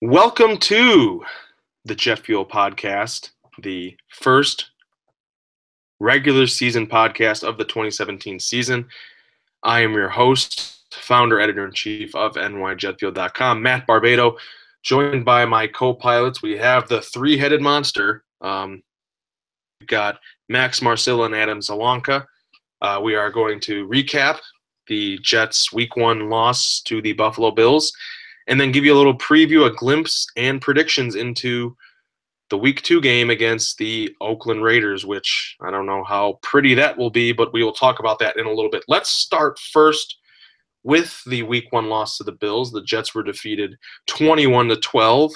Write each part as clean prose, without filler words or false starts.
Welcome to the Jet Fuel Podcast, the first regular season podcast of the 2017 season. I am your host, founder, editor-in-chief of nyjetfuel.com, Matt Barbado, joined by my co-pilots. We have the three-headed monster. We've got Max Marcilla and Adam Zalanka. We are going to recap the Jets' Week 1 loss to the Buffalo Bills, and then give you a little preview, a glimpse, and predictions into the Week 2 game against the Oakland Raiders, which I don't know how pretty that will be, but we will talk about that in a little bit. Let's start first with the Week 1 loss to the Bills. The Jets were defeated 21-12.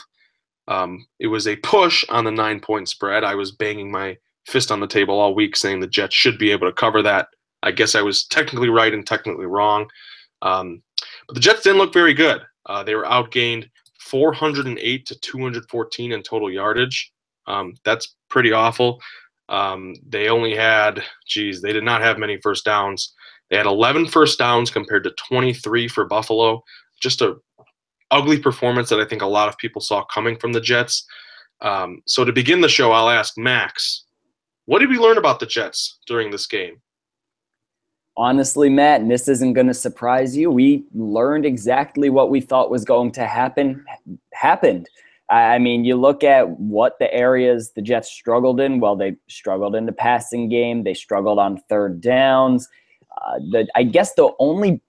It was a push on the 9-point spread. I was banging my fist on the table all week saying the Jets should be able to cover that. I guess I was technically right and technically wrong. But the Jets didn't look very good. They were outgained 408 to 214 in total yardage. That's pretty awful. They only had, they did not have many first downs. They had 11 first downs compared to 23 for Buffalo. Just a ugly performance that I think a lot of people saw coming from the Jets. So to begin the show, I'll ask Max, what did we learn about the Jets during this game? Honestly, Matt, and this isn't going to surprise you, we learned exactly what we thought was going to happen, happened. I mean, you look at what the areas the Jets struggled in. Well, they struggled in the passing game. They struggled on third downs. I guess the only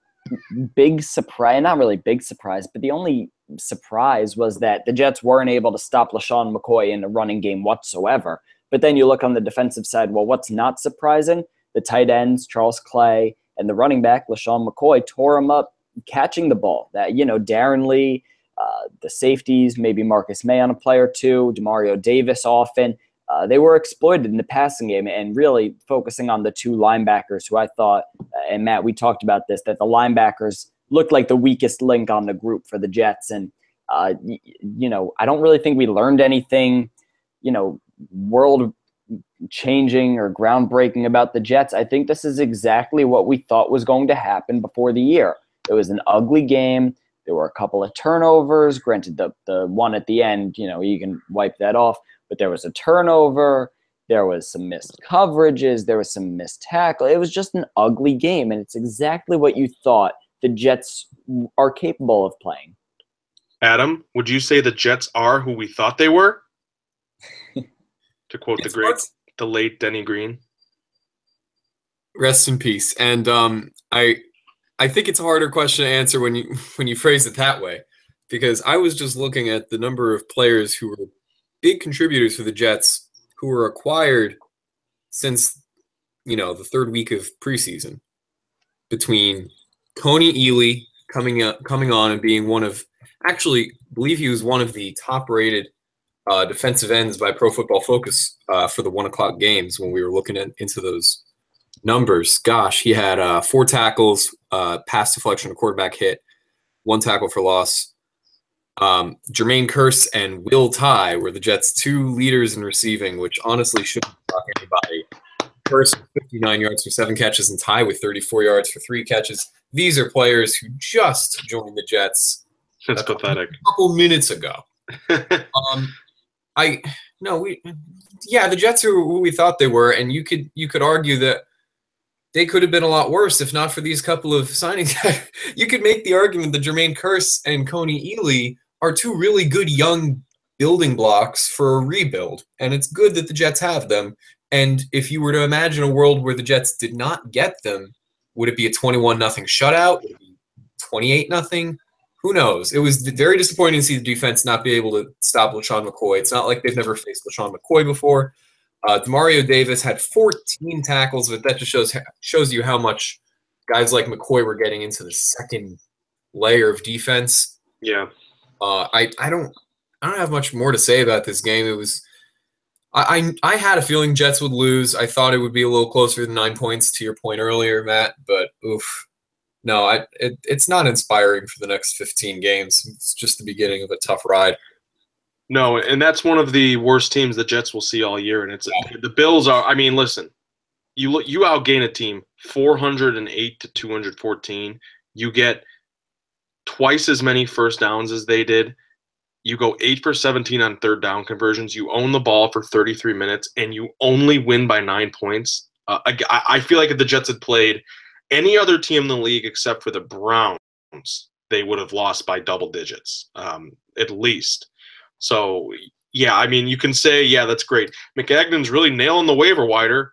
big surprise, not really big surprise, but the only surprise was that the Jets weren't able to stop LeSean McCoy in the running game whatsoever. But then you look on the defensive side, well, what's not surprising? The tight ends, Charles Clay, and the running back, LeSean McCoy, tore him up catching the ball. That, Darren Lee, the safeties, maybe Marcus May on a play or two, Demario Davis often. They were exploited in the passing game, and really focusing on the two linebackers who I thought, and Matt, we talked about this, that the linebackers looked like the weakest link on the group for the Jets. And, I don't really think we learned anything, world changing or groundbreaking about the Jets. I think this is exactly what we thought was going to happen before the year. It was an ugly game. There were a couple of turnovers. Granted, the one at the end, you can wipe that off. But there was a turnover. There was some missed coverages. There was some missed tackle. It was just an ugly game, and it's exactly what you thought the Jets are capable of playing. Adam, would you say the Jets are who we thought they were? To quote the late Denny Green. Rest in peace. And I think it's a harder question to answer when you phrase it that way, because I was just looking at the number of players who were big contributors for the Jets who were acquired since the third week of preseason, between Coney Ely coming on and being I believe he was one of the top rated defensive ends by Pro Football Focus for the 1 o'clock games when we were looking into those numbers. Gosh, he had 4 tackles, pass deflection, a quarterback hit, 1 tackle for loss. Jermaine Kearse and Will Tye were the Jets' 2 leaders in receiving, which honestly shouldn't shock anybody. Kearse with 59 yards for 7 catches and Tye with 34 yards for 3 catches. These are players who just joined the Jets. That's pathetic. A couple minutes ago. The Jets are who we thought they were, and you could argue that they could have been a lot worse if not for these couple of signings. You could make the argument that Jermaine Kearse and Coney Ely are 2 really good young building blocks for a rebuild, and it's good that the Jets have them. And if you were to imagine a world where the Jets did not get them, would it be a 21-0 shutout? Would it be 28-0? Who knows? It was very disappointing to see the defense not be able to stop LeSean McCoy. It's not like they've never faced LeSean McCoy before. Demario Davis had 14 tackles, but that just shows you how much guys like McCoy were getting into the second layer of defense. Yeah. I don't have much more to say about this game. It was I had a feeling Jets would lose. I thought it would be a little closer than 9 points, to your point earlier, Matt. But oof. No, it's not inspiring for the next 15 games. It's just the beginning of a tough ride. No, and that's one of the worst teams the Jets will see all year. And the Bills are. I mean, listen, you outgain a team 408 to 214. You get twice as many first downs as they did. You go 8 for 17 on third down conversions. You own the ball for 33 minutes, and you only win by 9 points. I feel like if the Jets had played any other team in the league except for the Browns, they would have lost by double digits, at least. So, yeah, I mean, you can say, yeah, that's great. McAgnon's really nailing the waiver wire.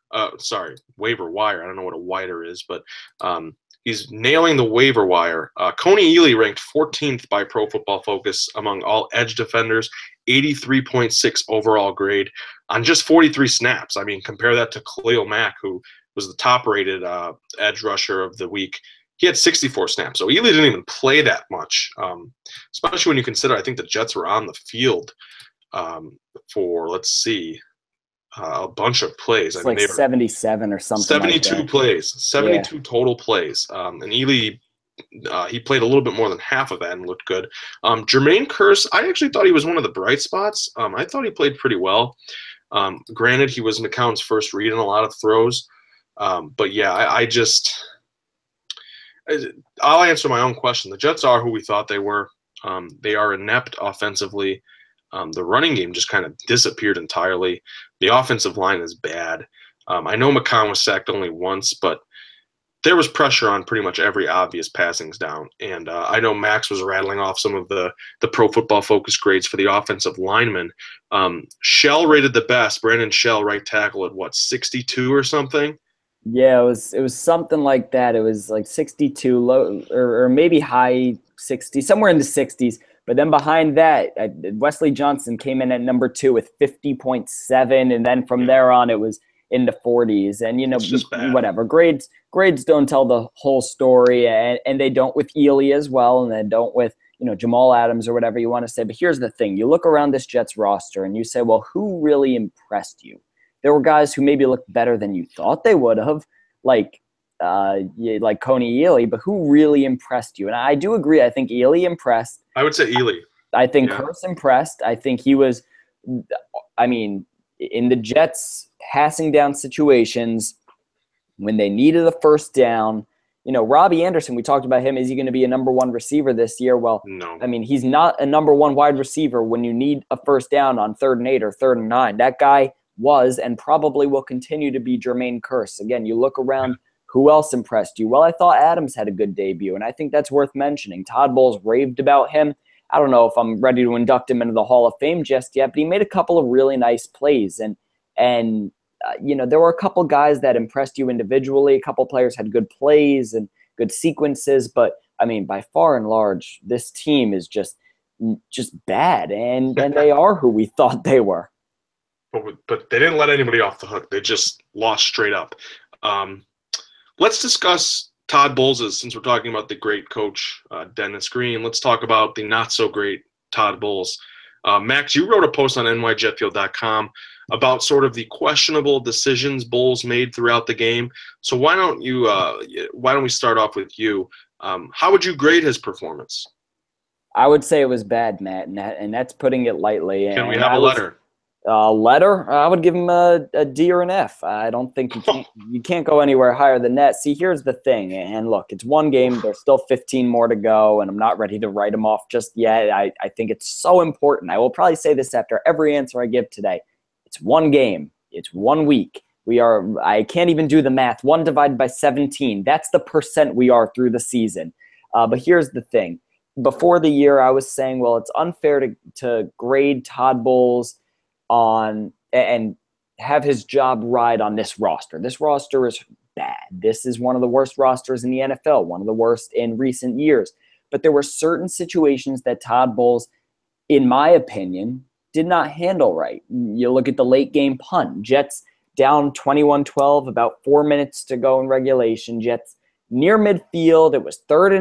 Waiver wire. I don't know what a wire is, but he's nailing the waiver wire. Coney Ealy ranked 14th by Pro Football Focus among all edge defenders, 83.6 overall grade on just 43 snaps. I mean, compare that to Khalil Mack, who was the top-rated edge rusher of the week. He had 64 snaps, so Ealy didn't even play that much, especially when you consider I think the Jets were on the field for, let's see, a bunch of plays. It's like 77 or something 72 like plays, 72 total plays. And Ealy, he played a little bit more than half of that and looked good. Jermaine Kearse, I actually thought he was one of the bright spots. I thought he played pretty well. Granted, he was McCown's first read in a lot of throws. But yeah, I'll answer my own question. The Jets are who we thought they were. They are inept offensively. The running game just kind of disappeared entirely. The offensive line is bad. I know McCown was sacked only once, but there was pressure on pretty much every obvious passings down. And I know Max was rattling off some of the Pro Football Focus grades for the offensive linemen. Shell rated the best. Brandon Shell, right tackle, at 62 or something? Yeah, it was something like that. It was like 62, low or maybe high 60s, somewhere in the 60s. But then behind that, Wesley Johnson came in at number 2 with 50.7, and then from there on, it was in the 40s. And whatever, grades don't tell the whole story, and they don't with Ealy as well, and they don't with Jamal Adams or whatever you want to say. But here's the thing: you look around this Jets roster, and you say, well, who really impressed you? There were guys who maybe looked better than you thought they would have, like Coney Ealy, but who really impressed you? And I do agree. I think Ealy impressed. I would say Ealy. I think Kearse impressed. I think he was, in the Jets passing down situations when they needed a first down. Robbie Anderson, we talked about him. Is he going to be a number 1 receiver this year? Well, no. He's not a number 1 wide receiver when you need a first down on 3rd and 8 or 3rd and 9. That guy was and probably will continue to be Jermaine Kearse. Again, you look around, who else impressed you? Well, I thought Adams had a good debut, and I think that's worth mentioning. Todd Bowles raved about him. I don't know if I'm ready to induct him into the Hall of Fame just yet, but he made a couple of really nice plays. And there were a couple guys that impressed you individually. A couple players had good plays and good sequences, but by far and large, this team is just bad, and they are who we thought they were. But they didn't let anybody off the hook. They just lost straight up. Let's discuss Todd Bowles, since we're talking about the great coach, Dennis Green. Let's talk about the not-so-great Todd Bowles. Max, you wrote a post on nyjetfield.com about sort of the questionable decisions Bowles made throughout the game. So why don't we start off with you? How would you grade his performance? I would say it was bad, Matt, and that's putting it lightly. Can we have a letter? Letter, I would give him a D or an F. I don't think you can't go anywhere higher than that. See, here's the thing, and look, it's one game. There's still 15 more to go, and I'm not ready to write him off just yet. I think it's so important. I will probably say this after every answer I give today. It's one game. It's 1 week. I can't even do the math. 1 divided by 17. That's the percent we are through the season. But here's the thing. Before the year, I was saying, well, it's unfair to grade Todd Bowles on and have his job ride on this roster. This roster is bad. This is one of the worst rosters in the NFL, one of the worst in recent years. But there were certain situations that Todd Bowles, in my opinion, did not handle right. You look at the late game punt. Jets down 21-12, about 4 minutes to go in regulation. Jets near midfield. It was 4th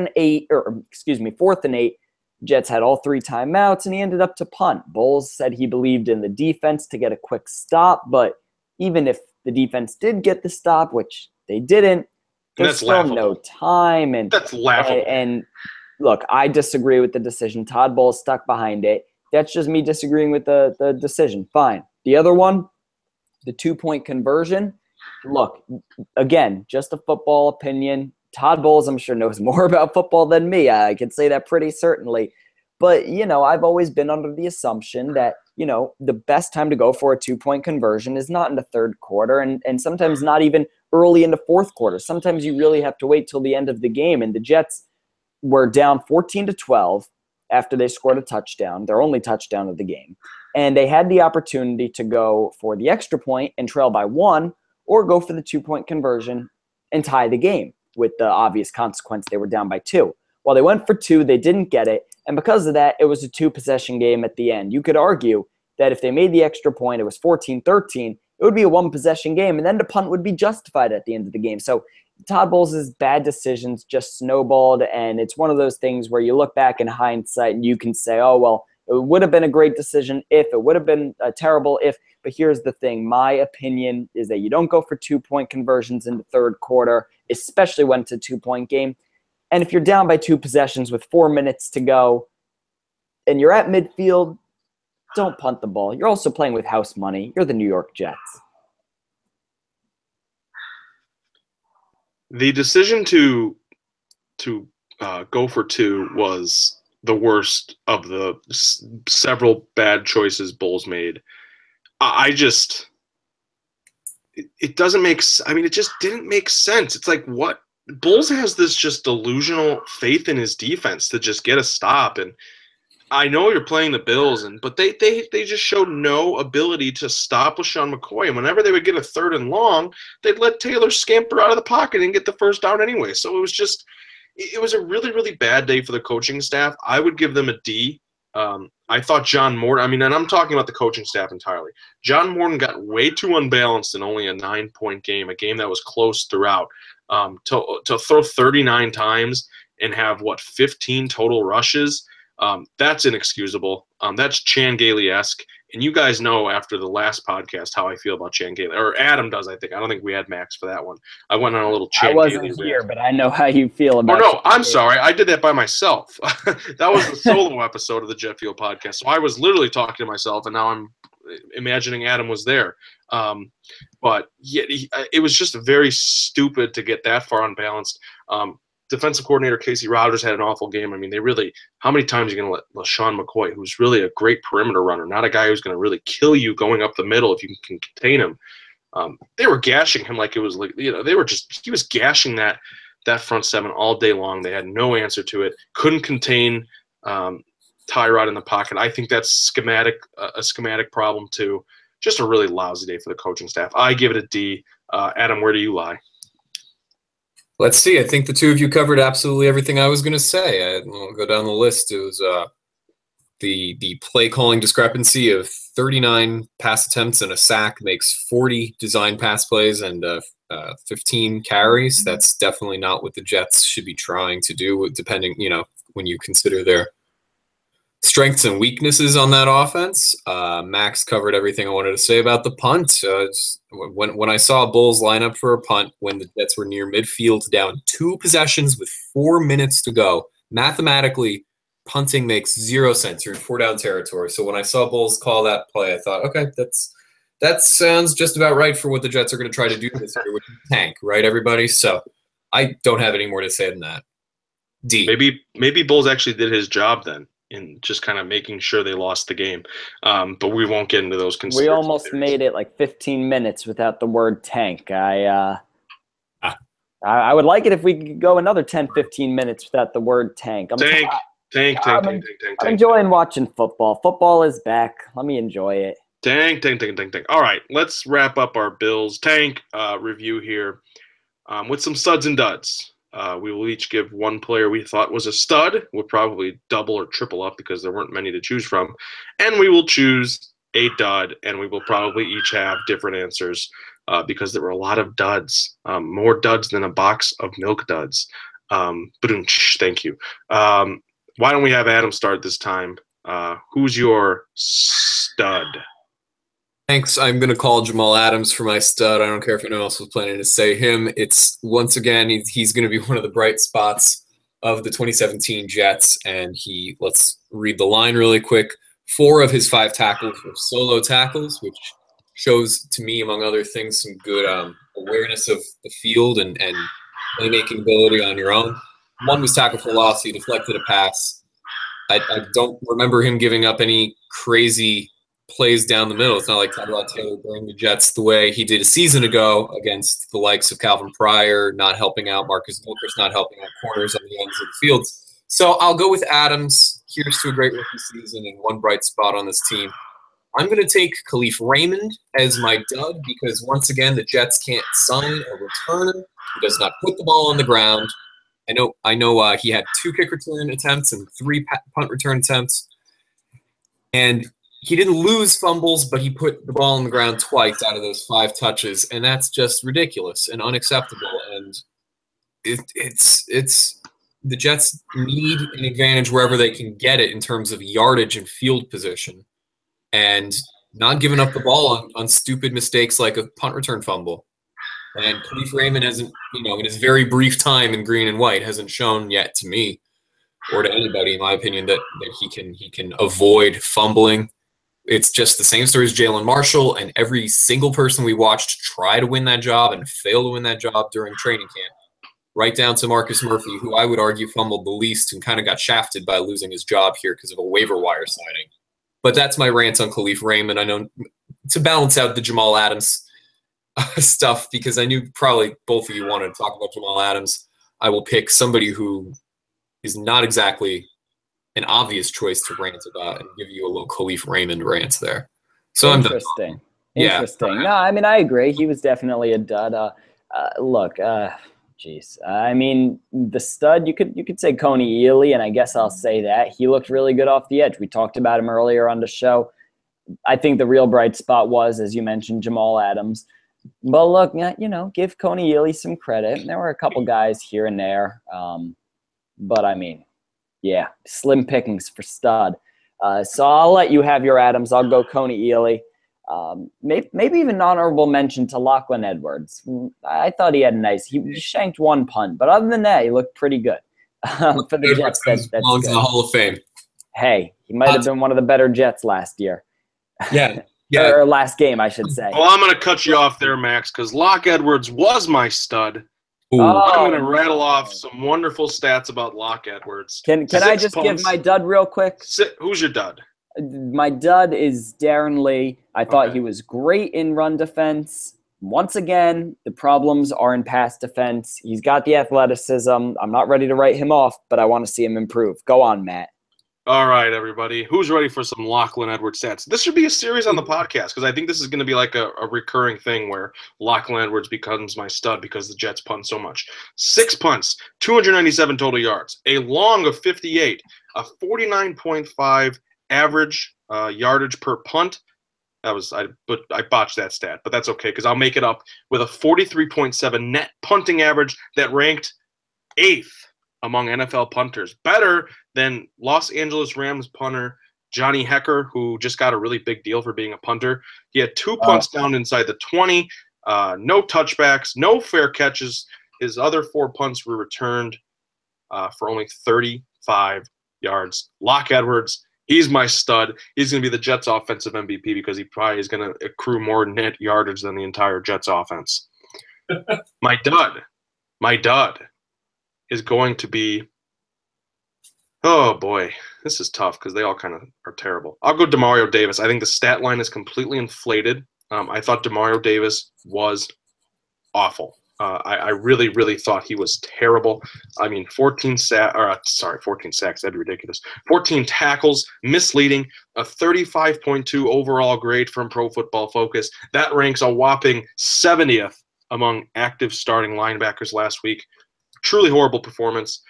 and 8. Jets had all 3 timeouts, and he ended up to punt. Bowles said he believed in the defense to get a quick stop, but even if the defense did get the stop, which they didn't, there's still no time. And that's laughable. And look, I disagree with the decision. Todd Bowles stuck behind it. That's just me disagreeing with the decision. Fine. The other one, the 2-point conversion. Look, again, just a football opinion. Todd Bowles, I'm sure, knows more about football than me. I can say that pretty certainly. But, I've always been under the assumption that, the best time to go for a 2-point conversion is not in the third quarter and sometimes not even early in the fourth quarter. Sometimes you really have to wait till the end of the game. And the Jets were down 14-12 after they scored a touchdown, their only touchdown of the game. And they had the opportunity to go for the extra point and trail by 1 or go for the 2-point conversion and tie the game with the obvious consequence they were down by 2. Well, they went for 2, they didn't get it, and because of that, it was a 2-possession game at the end. You could argue that if they made the extra point, it was 14-13, it would be a 1-possession game, and then the punt would be justified at the end of the game. So Todd Bowles' bad decisions just snowballed, and it's one of those things where you look back in hindsight and you can say, oh, well, it would have been a great decision if, it would have been a terrible if, but here's the thing. My opinion is that you don't go for 2-point conversions in the third quarter, especially when it's a 2-point game. And if you're down by 2 possessions with 4 minutes to go and you're at midfield, don't punt the ball. You're also playing with house money. You're the New York Jets. The decision to go for 2 was the worst of the several bad choices Bowles made. It doesn't make – I mean, it just didn't make sense. It's like, what? Bowles has this just delusional faith in his defense to just get a stop. And I know you're playing the Bills, but they just showed no ability to stop LaShawn McCoy. And whenever they would get a 3rd and long, they'd let Taylor scamper out of the pocket and get the first down anyway. So it was a really, really bad day for the coaching staff. I would give them a D. I thought John Morton, and I'm talking about the coaching staff entirely. John Morton got way too unbalanced in only a 9-point game, a game that was close throughout. To throw 39 times and have, 15 total rushes, that's inexcusable. That's Chan Gailey-esque. And you guys know after the last podcast how I feel about Chan Gailey. Or Adam does, I think. I don't think we had Max for that one. I went on a little Chan Gailey. I wasn't here, but I know how you feel about it. Oh, no, I'm sorry. I did that by myself. That was the solo episode of the Jet Fuel podcast. So I was literally talking to myself, and now I'm imagining Adam was there. But yeah, it was just very stupid to get that far unbalanced. Defensive coordinator Casey Rogers had an awful game. I mean, how many times are you going to let LaShawn McCoy, who's really a great perimeter runner, not a guy who's going to really kill you going up the middle if you can contain him. They were gashing him like it was he was gashing that front 7 all day long. They had no answer to it. Couldn't contain Tyrod in the pocket. I think that's a schematic problem too. Just a really lousy day for the coaching staff. I give it a D. Adam, where do you lie? Let's see. I think the two of you covered absolutely everything I was going to say. I'll go down the list. It was the play calling discrepancy of 39 pass attempts and a sack makes 40 design pass plays and 15 carries. That's definitely not what the Jets should be trying to do, depending, when you consider their strengths and weaknesses on that offense. Max covered everything I wanted to say about the punt. When I saw Bulls line up for a punt when the Jets were near midfield down 2 possessions with 4 minutes to go, mathematically, punting makes 0 sense. You're in 4-down territory. So when I saw Bulls call that play, I thought, okay, that sounds just about right for what the Jets are going to try to do this year, which is tank, right, everybody? So I don't have any more to say than that. D. Maybe Bulls actually did his job then, in just kind of making sure they lost the game. But we won't get into those conspiracy We almost theories. made it like 15 minutes without the word tank. I would like it if we could go another 10, 15 minutes without the word tank. Tank. I'm enjoying watching football. Football is back. Let me enjoy it. Tank. All right, let's wrap up our Bills tank review here with some studs and duds. We will each give one player we thought was a stud. We'll probably double or triple up because there weren't many to choose from. And we will choose a dud, and we will probably each have different answers because there were a lot of duds, more duds than a box of milk duds. Thank you. Why don't we have Adam start this time? Who's your stud? Thanks. I'm going to call Jamal Adams for my stud. I don't care if anyone else was planning to say him. It's, once again, he's going to be one of the bright spots of the 2017 Jets. And let's read the line really quick. 4 of his 5 tackles were solo tackles, which shows to me, among other things, some good awareness of the field and playmaking ability on your own. 1 was tackle for loss. He deflected a pass. I don't remember him giving up any crazy plays down the middle. It's not like Tyrod Taylor bringing the Jets the way he did a season ago against the likes of Calvin Pryor, not helping out Marcus Wilkers, not helping out corners on the ends of the field. So I'll go with Adams. Here's to a great rookie season and one bright spot on this team. I'm going to take Khalif Raymond as my dud because, once again, the Jets can't sign a returner who does not put the ball on the ground. I know. He had 2 kick return attempts and 3 punt return attempts. And he didn't lose fumbles, but he put the ball on the ground twice out of those 5 touches. And that's just ridiculous and unacceptable. And it's the Jets need an advantage wherever they can get it in terms of yardage and field position. And not giving up the ball on stupid mistakes like a punt return fumble. And Khalif Raymond hasn't, in his very brief time in green and white, hasn't shown yet to me or to anybody, in my opinion, that he can avoid fumbling. It's just the same story as Jalen Marshall, and every single person we watched try to win that job and fail to win that job during training camp. Right down to Marcus Murphy, who I would argue fumbled the least and kind of got shafted by losing his job here because of a waiver wire signing. But that's my rant on Khalif Raymond. I know to balance out the Jamal Adams stuff, because I knew probably both of you wanted to talk about Jamal Adams, I will pick somebody who is not exactly an obvious choice to rant about and give you a little Khalif Raymond rant there. So Interesting. Yeah. Interesting. No, I mean, I agree. He was definitely a dud. I mean, the stud, you could say Coney Ealy, and I guess I'll say that. He looked really good off the edge. We talked about him earlier on the show. I think the real bright spot was, as you mentioned, Jamal Adams. But look, give Coney Ealy some credit. There were a couple guys here and there. But I mean, yeah, slim pickings for stud. So I'll let you have your Adams. I'll go Coney Ealy. Maybe even an honorable mention to Lachlan Edwards. I thought he had he shanked 1 punt, but other than that, he looked pretty good for the Jets. That's belongs in the Hall of Fame. Hey, he might have been one of the better Jets last year. Yeah. Or last game, I should say. Well, I'm going to cut you off there, Max, because Locke Edwards was my stud. Ooh. I'm going to rattle off some wonderful stats about Locke Edwards. Can I just give my dud real quick? Who's your dud? My dud is Darren Lee. I thought he was great in run defense. Once again, the problems are in pass defense. He's got the athleticism. I'm not ready to write him off, but I want to see him improve. Go on, Matt. All right, everybody. Who's ready for some Lachlan Edwards stats? This should be a series on the podcast because I think this is going to be like a recurring thing where Lachlan Edwards becomes my stud because the Jets punt so much. 6 punts, 297 total yards, a long of 58, a 49.5 average yardage per punt. I botched that stat, but that's okay because I'll make it up with a 43.7 net punting average that ranked 8th among NFL punters, better than Los Angeles Rams punter Johnny Hecker, who just got a really big deal for being a punter. He had 2 punts down inside the 20, no touchbacks, no fair catches. His other 4 punts were returned for only 35 yards. Locke Edwards, he's my stud. He's going to be the Jets' offensive MVP because he probably is going to accrue more net yardage than the entire Jets' offense. My dud is going to be, oh boy, this is tough because they all kind of are terrible. I'll go Demario Davis. I think the stat line is completely inflated. I thought Demario Davis was awful. I really, really thought he was terrible. I mean, 14 sacks. That'd be ridiculous. 14 tackles, misleading, a 35.2 overall grade from Pro Football Focus. That ranks a whopping 70th among active starting linebackers last week. Truly horrible performance.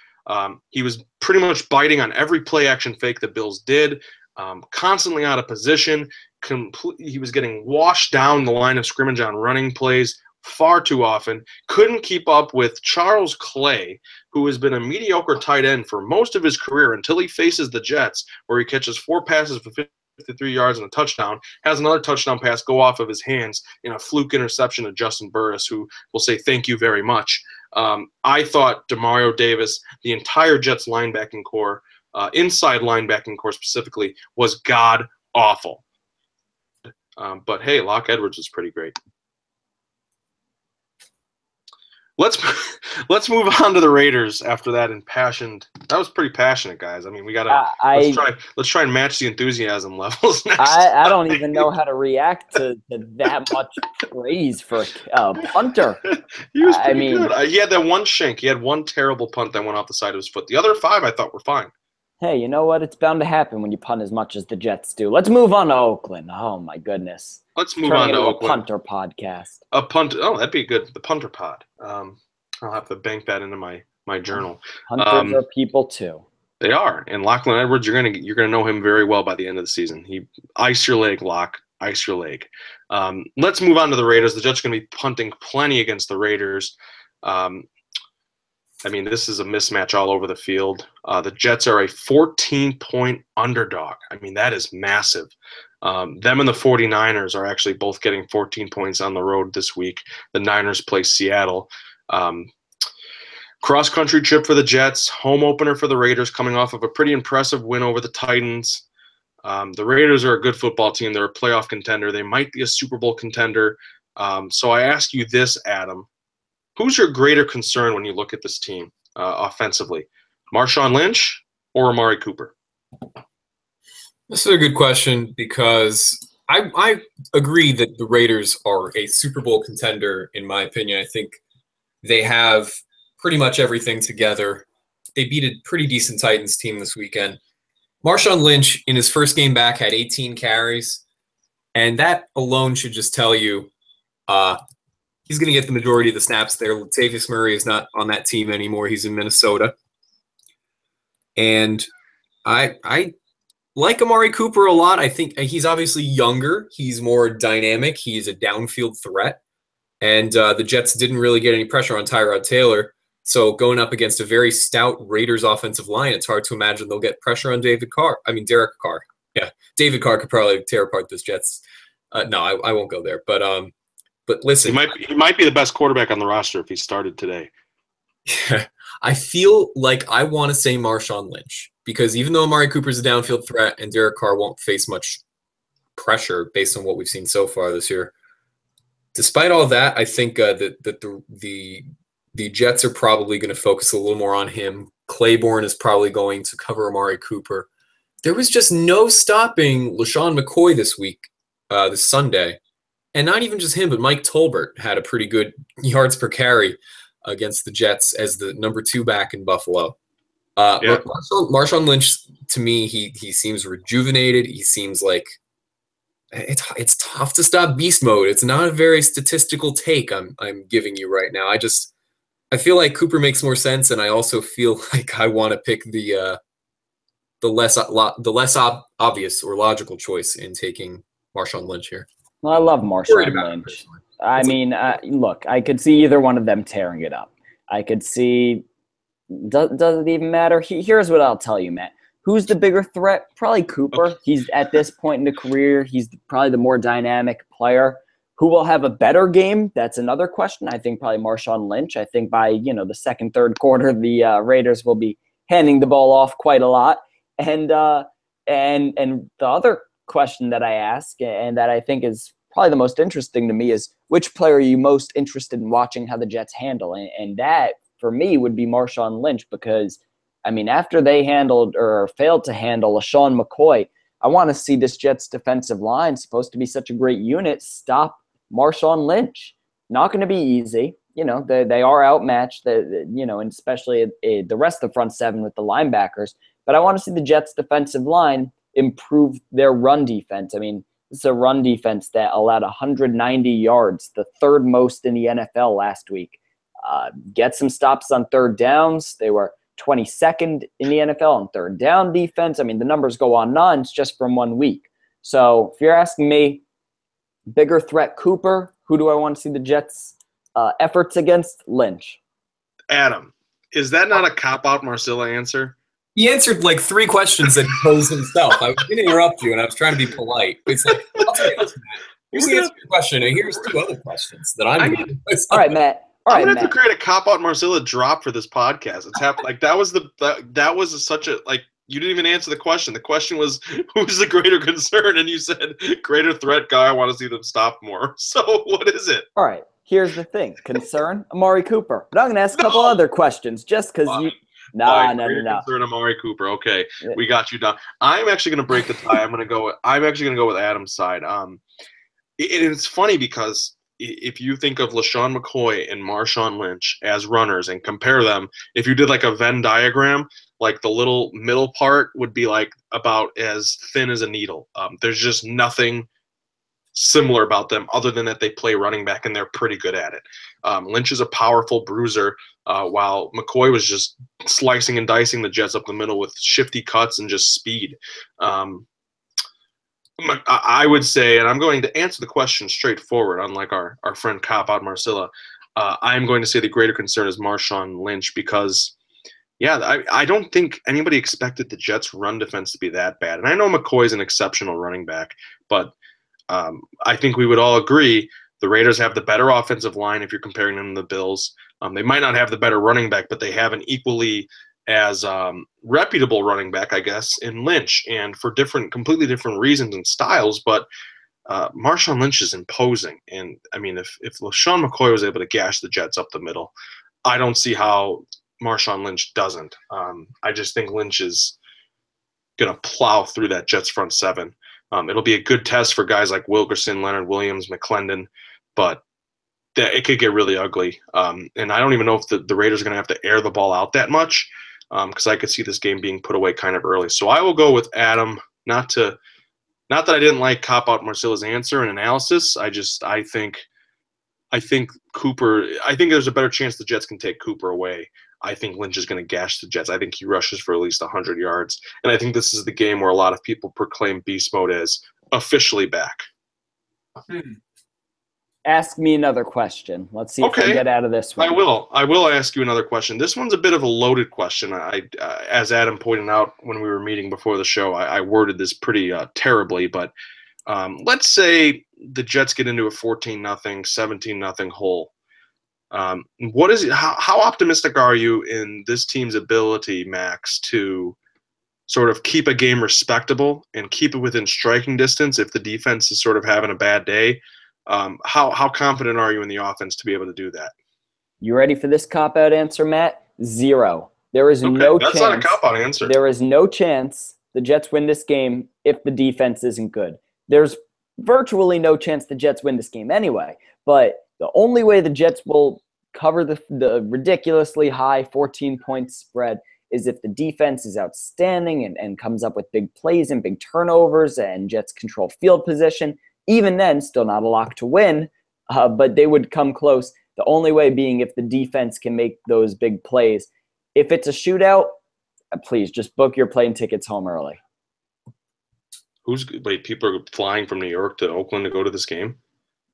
He was pretty much biting on every play action fake the Bills did, constantly out of position. He was getting washed down the line of scrimmage on running plays far too often. Couldn't keep up with Charles Clay, who has been a mediocre tight end for most of his career until he faces the Jets, where he catches 4 passes for 53 yards and a touchdown, has another touchdown pass go off of his hands in a fluke interception to Justin Burris, who will say thank you very much. I thought Demario Davis, the entire Jets linebacking core, inside linebacking core specifically, was god-awful. But hey, Locke Edwards was pretty great. let's move on to the Raiders after that impassioned. That was pretty passionate, guys. I mean, we gotta let's try and match the enthusiasm levels next. I don't even know how to react to that much praise for a punter. He was pretty good. He had that one shank. He had one terrible punt that went off the side of his foot. The other 5 I thought were fine. Hey, you know what? It's bound to happen when you punt as much as the Jets do. Let's move on to Oakland. Oh my goodness. Let's move on to Oakland. A punter podcast. A punt. Oh, that'd be good. The punter pod. I'll have to bank that into my journal. Hunters are people too. They are. And Lachlan Edwards, you're gonna know him very well by the end of the season. He ice your leg, Locke. Ice your leg. Let's move on to the Raiders. The Jets are gonna be punting plenty against the Raiders. I mean, this is a mismatch all over the field. The Jets are a 14-point underdog. I mean, that is massive. Them and the 49ers are actually both getting 14 points on the road this week. The Niners play Seattle. Cross-country trip for the Jets. Home opener for the Raiders coming off of a pretty impressive win over the Titans. The Raiders are a good football team. They're a playoff contender. They might be a Super Bowl contender. So I ask you this, Adam. Who's your greater concern when you look at this team offensively? Marshawn Lynch or Amari Cooper? This is a good question because I agree that the Raiders are a Super Bowl contender, in my opinion. I think they have pretty much everything together. They beat a pretty decent Titans team this weekend. Marshawn Lynch, in his first game back, had 18 carries, and that alone should just tell you he's going to get the majority of the snaps there. Latavius Murray is not on that team anymore. He's in Minnesota. And I like Amari Cooper a lot. I think he's obviously younger. He's more dynamic. He's a downfield threat. And the Jets didn't really get any pressure on Tyrod Taylor. So going up against a very stout Raiders offensive line, it's hard to imagine they'll get pressure on Derek Carr. Yeah, David Carr could probably tear apart those Jets. No, I won't go there. But listen, he might be the best quarterback on the roster if he started today. I feel like I want to say Marshawn Lynch because even though Amari Cooper's a downfield threat and Derek Carr won't face much pressure based on what we've seen so far this year, despite all that, I think that the Jets are probably going to focus a little more on him. Claiborne is probably going to cover Amari Cooper. There was just no stopping LaShawn McCoy this Sunday. And not even just him, but Mike Tolbert had a pretty good yards per carry against the Jets as the number 2 back in Buffalo. Marshawn Lynch, to me, he seems rejuvenated. He seems like it's tough to stop beast mode. It's not a very statistical take I'm giving you right now. I feel like Cooper makes more sense, and I also feel like I want to pick the less obvious or logical choice in taking Marshawn Lynch here. Well, I love Marshawn Lynch. I mean, look, I could see either one of them tearing it up. I could see – does it even matter? Here's what I'll tell you, Matt. Who's the bigger threat? Probably Cooper. Okay. He's at this point in the career, he's probably the more dynamic player. Who will have a better game? That's another question. I think probably Marshawn Lynch. I think by the second, third quarter, the Raiders will be handing the ball off quite a lot. And the other question that I ask and that I think is probably the most interesting to me is which player are you most interested in watching how the Jets handle? And that, for me, would be Marshawn Lynch because, I mean, after they handled or failed to handle LaShawn McCoy, I want to see this Jets defensive line, supposed to be such a great unit, stop Marshawn Lynch. Not going to be easy. They are outmatched, and especially the rest of the front seven with the linebackers. But I want to see the Jets defensive line improve their run defense. I mean, this is a run defense that allowed 190 yards, the third most in the NFL last week. Get some stops on third downs. They were 22nd in the NFL on third down defense. I mean, the numbers go on nuns just from 1 week. So if you're asking me, bigger threat Cooper, who do I want to see the Jets' efforts against? Lynch. Adam, is that not a cop-out Marcilla answer? He answered like 3 questions that he posed himself. I was going to interrupt you, and I was trying to be polite. It's like, I'll tell you this, Matt. Here's the answer to your question, and here's 2 other questions that I'm going to All right, Matt. I'm gonna have to create a cop-out Marcilla drop for this podcast. It's happened. Like that was such a like. You didn't even answer the question. The question was, who's the greater concern? And you said, greater threat guy. I want to see them stop more. So what is it? All right. Here's the thing. Concern, Amari Cooper. But I'm going to ask a couple other questions just because you – no. Concern Amari Cooper. Okay, we got you down. I'm actually going to break the tie. I'm actually going to go with Adam's side. It's funny because if you think of LaShawn McCoy and Marshawn Lynch as runners and compare them, if you did like a Venn diagram, like the little middle part would be like about as thin as a needle. There's just nothing similar about them other than that they play running back and they're pretty good at it. Lynch is a powerful bruiser, while McCoy was just slicing and dicing the Jets up the middle with shifty cuts and just speed. I would say, and I'm going to answer the question straightforward, unlike our friend Cop Out Marcilla, I'm going to say the greater concern is Marshawn Lynch because, I don't think anybody expected the Jets' run defense to be that bad. And I know McCoy's an exceptional running back, but I think we would all agree the Raiders have the better offensive line if you're comparing them to the Bills. They might not have the better running back, but they have an equally as reputable running back, I guess, in Lynch, and for completely different reasons and styles. But Marshawn Lynch is imposing. And, I mean, if LaShawn McCoy was able to gash the Jets up the middle, I don't see how Marshawn Lynch doesn't. I just think Lynch is going to plow through that Jets front seven. It'll be a good test for guys like Wilkerson, Leonard Williams, McClendon, but it could get really ugly. And I don't even know if the Raiders are going to have to air the ball out that much because I could see this game being put away kind of early. So I will go with Adam, not that I didn't like Cop Out Marcilla's answer and analysis. I think Cooper – I think there's a better chance the Jets can take Cooper away. I think Lynch is going to gash the Jets. I think he rushes for at least 100 yards. And I think this is the game where a lot of people proclaim beast mode as officially back. Ask me another question. Let's see if I get out of this one. I will ask you another question. This one's a bit of a loaded question. As Adam pointed out when we were meeting before the show, I worded this pretty terribly. But let's say the Jets get into a 14-0, 17-0 hole. What is it? How optimistic are you in this team's ability, Max, to sort of keep a game respectable and keep it within striking distance if the defense is sort of having a bad day? How confident are you in the offense to be able to do that? You ready for this cop-out answer, Matt? 0. There is no chance. That's not a cop-out answer. There is no chance the Jets win this game if the defense isn't good. There's virtually no chance the Jets win this game anyway. But the only way the Jets will cover the ridiculously high 14-point spread is if the defense is outstanding and comes up with big plays and big turnovers and Jets control field position. Even then, still not a lock to win, but they would come close. The only way being if the defense can make those big plays. If it's a shootout, please just book your plane tickets home early. People are flying from New York to Oakland to go to this game?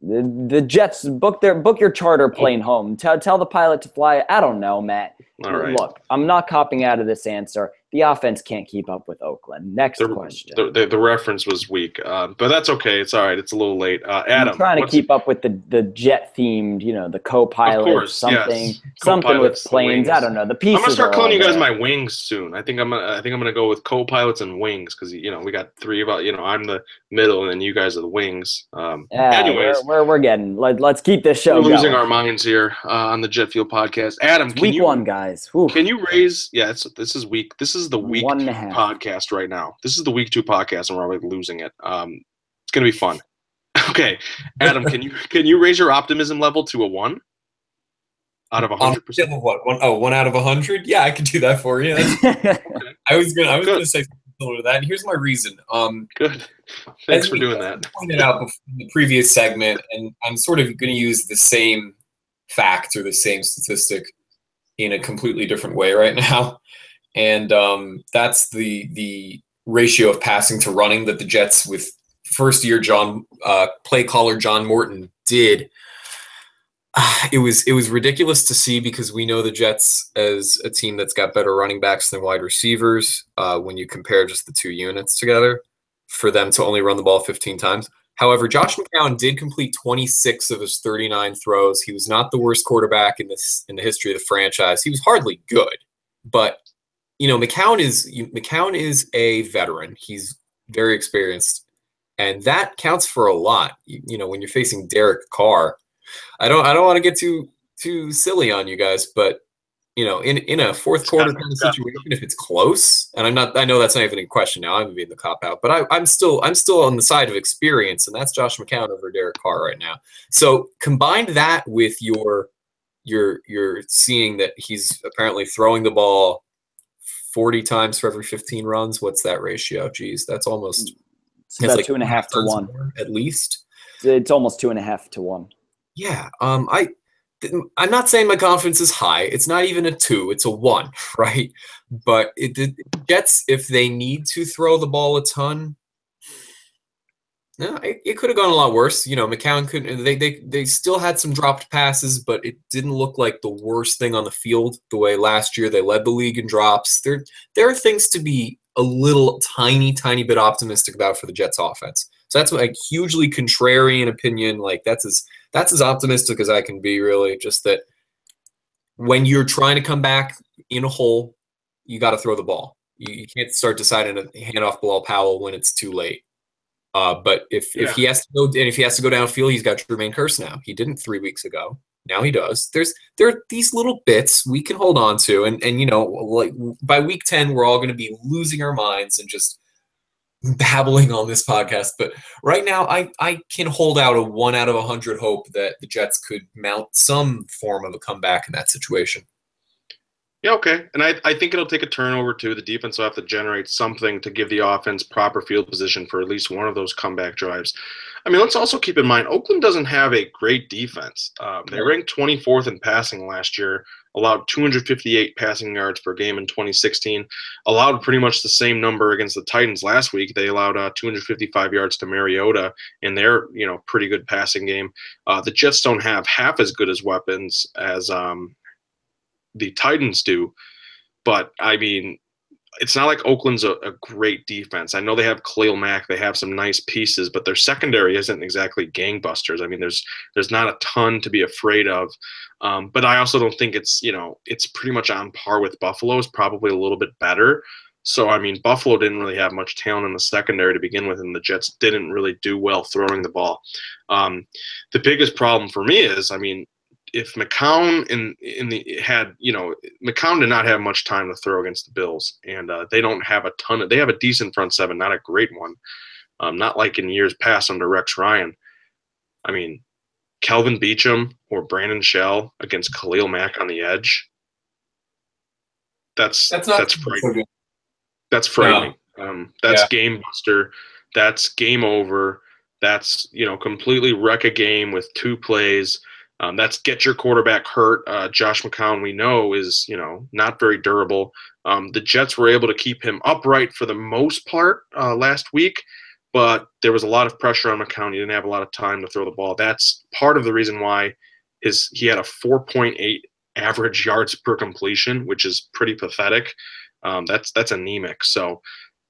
The Jets book your charter plane home. Tell the pilot to fly. I don't know, Matt. All right. Look, I'm not copping out of this answer. The offense can't keep up with Oakland. Next question. The reference was weak, but that's okay. It's all right. It's a little late. Adam, I'm trying to keep up with the jet themed, the co-pilot, something with planes. I don't know. The pieces. I'm gonna start calling you guys my wings soon. I think I'm gonna go with co-pilots and wings because we got 3 of us. I'm the middle and then you guys are the wings. Anyways, we're getting. Let's keep this show. We're losing our minds here on the Jet Fuel podcast. Adam, week 1, guys. Oof. Can you raise? Yeah, this is week. This is the week 2 podcast right now. This is the week 2 podcast, and we're already losing it. It's gonna be fun. Okay, Adam, can you raise your optimism level to a 1 out of 100%? What? 1 out of 100? Yeah, I could do that for you. Okay. I was gonna say something similar to that. And here's my reason. Good. Thanks for doing that. Pointed out in the previous segment, and I'm sort of going to use the same fact or the same statistic in a completely different way right now. And that's the ratio of passing to running that the Jets with first-year play caller John Morton did. It was ridiculous to see because we know the Jets as a team that's got better running backs than wide receivers when you compare just the 2 units together for them to only run the ball 15 times. However, Josh McCown did complete 26 of his 39 throws. He was not the worst quarterback in the history of the franchise. He was hardly good, but McCown is a veteran. He's very experienced, and that counts for a lot. When you're facing Derek Carr, I don't want to get too silly on you guys, but in a fourth quarter kind of situation, if it's close, and I know that's not even a question now. I'm being the cop out, but I'm still on the side of experience, and that's Josh McCown over Derek Carr right now. So combine that with you're seeing that he's apparently throwing the ball 40 times for every 15 runs. What's that ratio? Geez, that's almost it's about like 2.5 to 1 at least. It's almost 2.5 to 1. Yeah. I'm not saying my confidence is high. It's not even a 2. It's a 1, right? But the Jets, if they need to throw the ball a ton, it could have gone a lot worse. McCown couldn't. They still had some dropped passes, but it didn't look like the worst thing on the field. The way last year they led the league in drops. There are things to be a little tiny bit optimistic about for the Jets offense. So that's a hugely contrarian opinion. Like that's as optimistic as I can be, really. Just that when you're trying to come back in a hole, you got to throw the ball. You can't start deciding to hand off Bilal Powell when it's too late. But if he has to go and if he has to go downfield, he's got Jermaine Kearse now. He didn't 3 weeks ago. Now he does. There are these little bits we can hold on to, and like by week 10, we're all going to be losing our minds and just babbling on this podcast. But right now, I can hold out a 1 out of 100 hope that the Jets could mount some form of a comeback in that situation. Yeah, okay. And I think it'll take a turnover, too. The defense will have to generate something to give the offense proper field position for at least one of those comeback drives. I mean, let's also keep in mind, Oakland doesn't have a great defense. They ranked 24th in passing last year, allowed 258 passing yards per game in 2016, allowed pretty much the same number against the Titans last week. They allowed 255 yards to Mariota in their, pretty good passing game. The Jets don't have half as good as weapons as the Titans do, but I mean, it's not like Oakland's a great defense. I know they have Khalil Mack, they have some nice pieces, but their secondary isn't exactly gangbusters. I mean, there's not a ton to be afraid of, but I also don't think it's it's pretty much on par with Buffalo's, probably a little bit better. So I mean, Buffalo didn't really have much talent in the secondary to begin with, and the Jets didn't really do well throwing the ball. The biggest problem for me is, I mean, if McCown McCown did not have much time to throw against the Bills, and they don't have a ton they have a decent front seven, not a great one, not like in years past under Rex Ryan. I mean, Kelvin Beachum or Brandon Shell against Khalil Mack on the edge. That's frightening. That's frightening. That's game buster. That's game over. That's completely wreck a game with 2 plays. That's get your quarterback hurt. Josh McCown, we know, is not very durable. The Jets were able to keep him upright for the most part last week, but there was a lot of pressure on McCown. He didn't have a lot of time to throw the ball. That's part of the reason why he had a 4.8 average yards per completion, which is pretty pathetic. That's anemic. So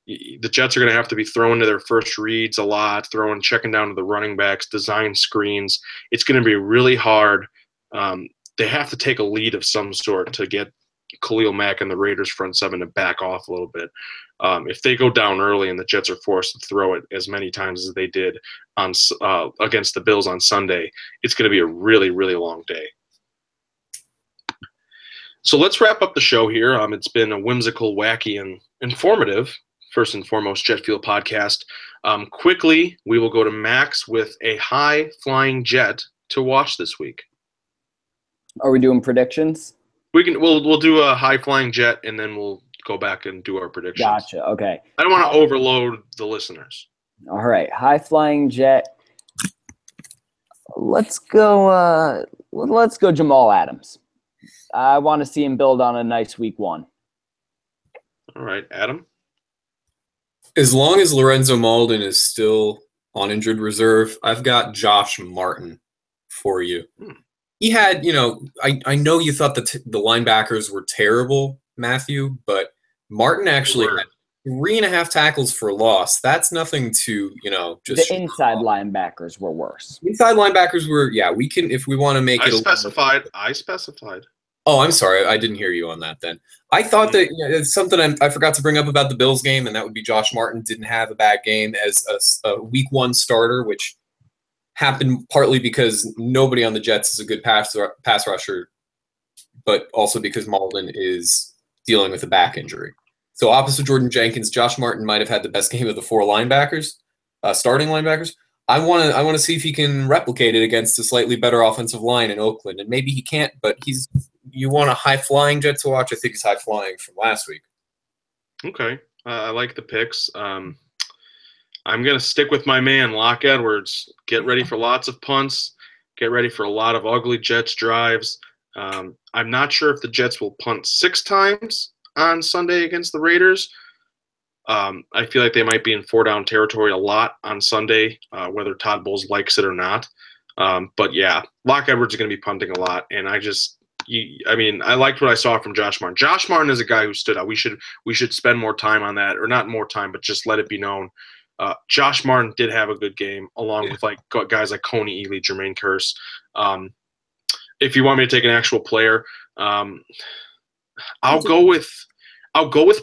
the Jets are going to have to be throwing to their first reads a lot, checking down to the running backs, design screens. It's going to be really hard. They have to take a lead of some sort to get Khalil Mack and the Raiders front seven to back off a little bit. If they go down early and the Jets are forced to throw it as many times as they did on against the Bills on Sunday, it's going to be a really, really long day. So let's wrap up the show here. It's been a whimsical, wacky, and informative, first and foremost, Jet Fuel podcast. Quickly, we will go to Max with a high-flying jet to watch this week. Are we doing predictions? We'll do a high-flying jet, and then we'll go back and do our predictions. Gotcha. Okay. I don't want to overload the listeners. All right, high-flying jet. Let's go. Let's go Jamal Adams. I want to see him build on a nice week 1. All right, Adam. As long as Lorenzo Mauldin is still on injured reserve, I've got Josh Martin for you. He had, I know you thought that the linebackers were terrible, Matthew, but Martin actually had 3.5 tackles for loss. That's nothing to, just. The inside linebackers were worse. Inside linebackers were, we can, if we want to make it. I specified. Oh, I'm sorry. I didn't hear you on that then. I thought that it's something I forgot to bring up about the Bills game, and that would be Josh Martin didn't have a bad game as a week 1 starter, which happened partly because nobody on the Jets is a good pass rusher, but also because Malden is dealing with a back injury. So opposite Jordan Jenkins, Josh Martin might have had the best game of the 4 linebackers, starting linebackers. I want to see if he can replicate it against a slightly better offensive line in Oakland, and maybe he can't. But you want a high flying Jet to watch. I think he's high flying from last week. Okay, I like the picks. I'm gonna stick with my man Locke Edwards. Get ready for lots of punts. Get ready for a lot of ugly Jets drives. I'm not sure if the Jets will punt 6 times on Sunday against the Raiders. I feel like they might be in 4-down territory a lot on Sunday, whether Todd Bowles likes it or not. But yeah, Locke Edwards is going to be punting a lot, and I liked what I saw from Josh Martin. Josh Martin is a guy who stood out. We should spend more time on that, or not more time, but just let it be known. Josh Martin did have a good game, along with like guys like Coney Ely, Jermaine Kearse. If you want me to take an actual player, I'll go with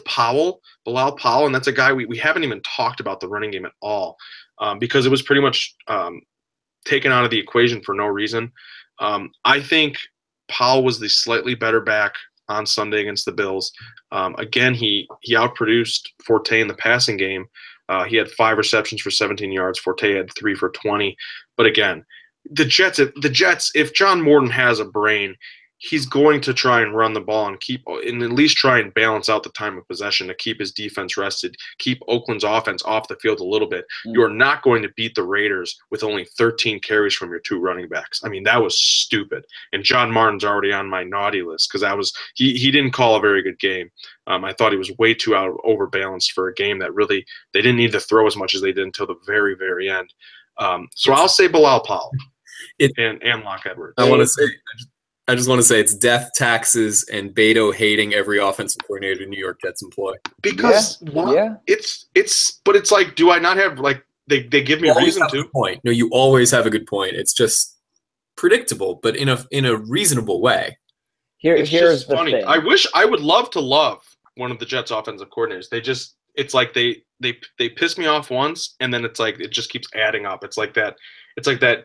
Powell, Bilal Powell, and that's a guy we haven't even talked about the running game at all, because it was pretty much taken out of the equation for no reason. I think Powell was the slightly better back on Sunday against the Bills. Again, he outproduced Forte in the passing game. He had 5 receptions for 17 yards. Forte had 3 for 20. But again, the Jets, if John Morton has a brain, he's going to try and run the ball and at least try and balance out the time of possession to keep his defense rested, keep Oakland's offense off the field a little bit. You are not going to beat the Raiders with only 13 carries from your 2 running backs. I mean, that was stupid. And John Martin's already on my naughty list because he didn't call a very good game. I thought he was way too overbalanced for a game that really they didn't need to throw as much as they did until the very, very end. So I'll say Bilal Powell and Locke Edwards. I just want to say it's death, taxes, and Beto hating every offensive coordinator the New York Jets employ. Because it's like, do I not have like they give me reason to? Point. No, you always have a good point. It's just predictable, but in a reasonable way. Here's the funny thing. I would love to love one of the Jets offensive coordinators. It's like they piss me off once, and then it's like it just keeps adding up. It's like that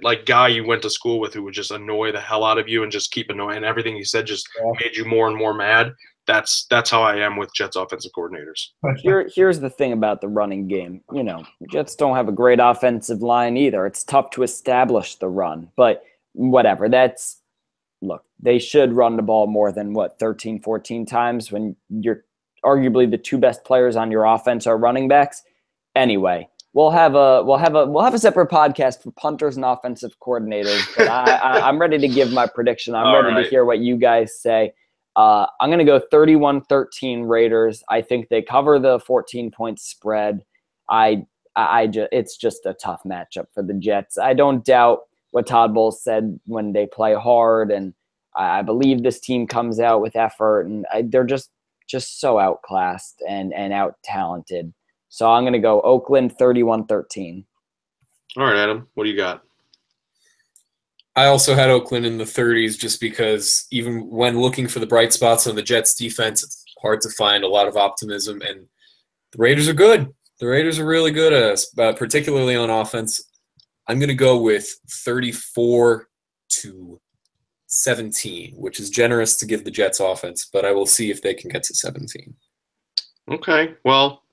like guy you went to school with who would just annoy the hell out of you and just keep annoying, and everything he said just made you more and more mad. That's how I am with Jets offensive coordinators. Here's the thing about the running game. Jets don't have a great offensive line either. It's tough to establish the run, but whatever. Look, they should run the ball more than 13, 14 times when you're arguably the 2 best players on your offense are running backs. Anyway, we'll have a separate podcast for punters and offensive coordinators. But I'm ready to give my prediction. I'm ready to hear what you guys say. I'm going to go 31-13 Raiders. I think they cover the 14-point spread. It's just a tough matchup for the Jets. I don't doubt what Todd Bowles said when they play hard, and I believe this team comes out with effort, and they're just so outclassed and out-talented. So I'm going to go Oakland 31-13. All right, Adam, what do you got? I also had Oakland in the 30s just because even when looking for the bright spots on the Jets defense, it's hard to find a lot of optimism, and the Raiders are good. The Raiders are really good, particularly on offense. I'm going to go with 34-17, which is generous to give the Jets offense, but I will see if they can get to 17. Okay, well,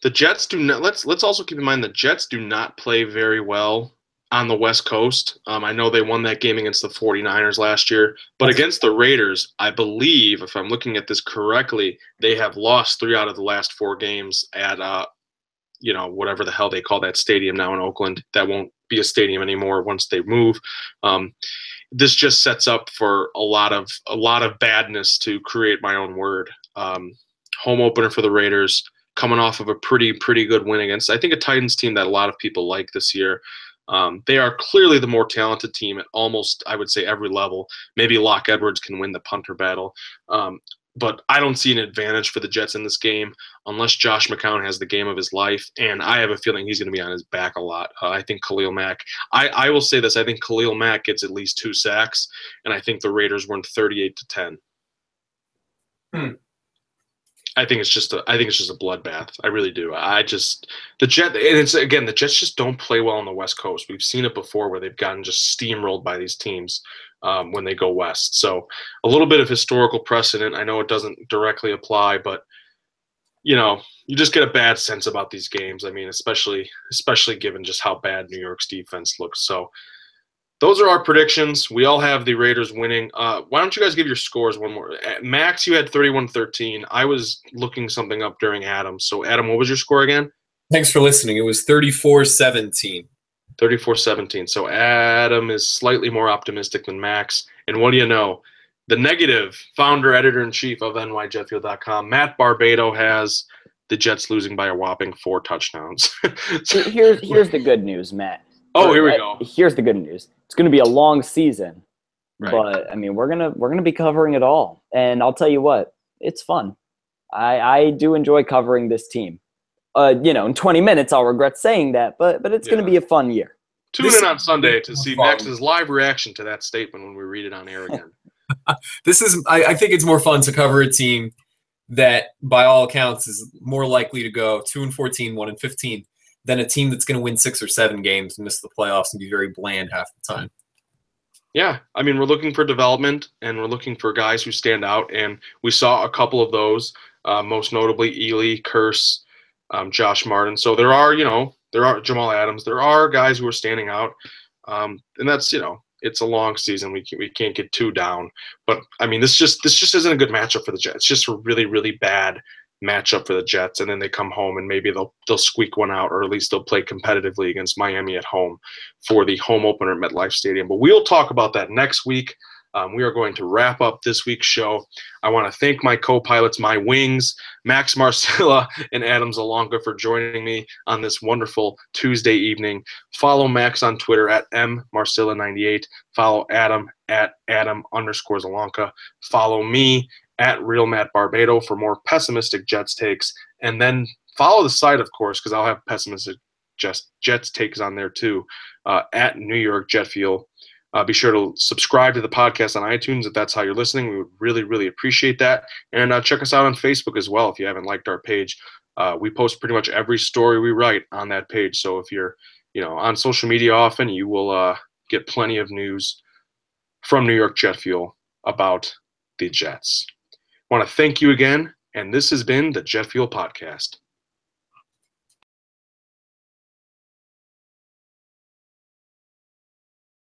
the Jets do not. Let's also keep in mind the Jets do not play very well on the West Coast. I know they won that game against the 49ers last year, but against the Raiders, I believe, if I'm looking at this correctly, they have lost 3 out of the last 4 games at whatever the hell they call that stadium now in Oakland. That won't be a stadium anymore once they move. This just sets up for a lot of badness, to create my own word. Home opener for the Raiders, coming off of a pretty good win against, I think, a Titans team that a lot of people like this year. They are clearly the more talented team at almost, I would say, every level. Maybe Locke Edwards can win the punter battle. But I don't see an advantage for the Jets in this game unless Josh McCown has the game of his life, and I have a feeling he's going to be on his back a lot. I think Khalil Mack – I will say this. I think Khalil Mack gets at least 2 sacks, and I think the Raiders win 38-10. I think it's just a bloodbath. I really do. The Jets just don't play well on the West Coast. We've seen it before where they've gotten just steamrolled by these teams when they go west. So a little bit of historical precedent. I know it doesn't directly apply, but you just get a bad sense about these games. I mean, especially given just how bad New York's defense looks. So those are our predictions. We all have the Raiders winning. Why don't you guys give your scores one more? Max, you had 31-13. I was looking something up during Adam. So, Adam, what was your score again? Thanks for listening. It was 34-17. 34-17. So, Adam is slightly more optimistic than Max. And what do you know? The negative founder, editor-in-chief of NYJetFuel.com, Matt Barbado, has the Jets losing by a whopping 4 touchdowns. Here's the good news, Matt. Oh, here we go. Here's the good news. It's going to be a long season, right. But I mean, we're gonna be covering it all, and I'll tell you what, it's fun. I do enjoy covering this team. In 20 minutes, I'll regret saying that, but it's going to be a fun year. Tune in on Sunday to see Max's live reaction to that statement when we read it on air again. I think it's more fun to cover a team that, by all accounts, is more likely to go 2-14, 1-15. Than a team that's going to win 6 or 7 games and miss the playoffs and be very bland half the time. Yeah, I mean, we're looking for development, and we're looking for guys who stand out, and we saw a couple of those, most notably Ely, Curse, Josh Martin. So there are Jamal Adams. There are guys who are standing out, and that's, it's a long season. We can't get too down. But, I mean, this just isn't a good matchup for the Jets. It's just a really, really bad matchup for the Jets, and then they come home and maybe they'll squeak one out, or at least they'll play competitively against Miami at home for the home opener at MetLife Stadium. But we'll talk about that next week. We are going to wrap up this week's show. I want to thank my co-pilots, my wings, Max Marcilla and Adam Zalanka, for joining me on this wonderful Tuesday evening. Follow Max on Twitter at mmarcilla98. Follow Adam at Adam_Zalanka. Follow me at Real Matt Barbado for more pessimistic Jets takes. And then follow the site, of course, because I'll have pessimistic Jets takes on there too, at New York Jet Fuel. Be sure to subscribe to the podcast on iTunes if that's how you're listening. We would really, really appreciate that. And check us out on Facebook as well if you haven't liked our page. We post pretty much every story we write on that page. So if you're on social media often, you will get plenty of news from New York Jet Fuel about the Jets. I want to thank you again, and this has been the Jet Fuel Podcast.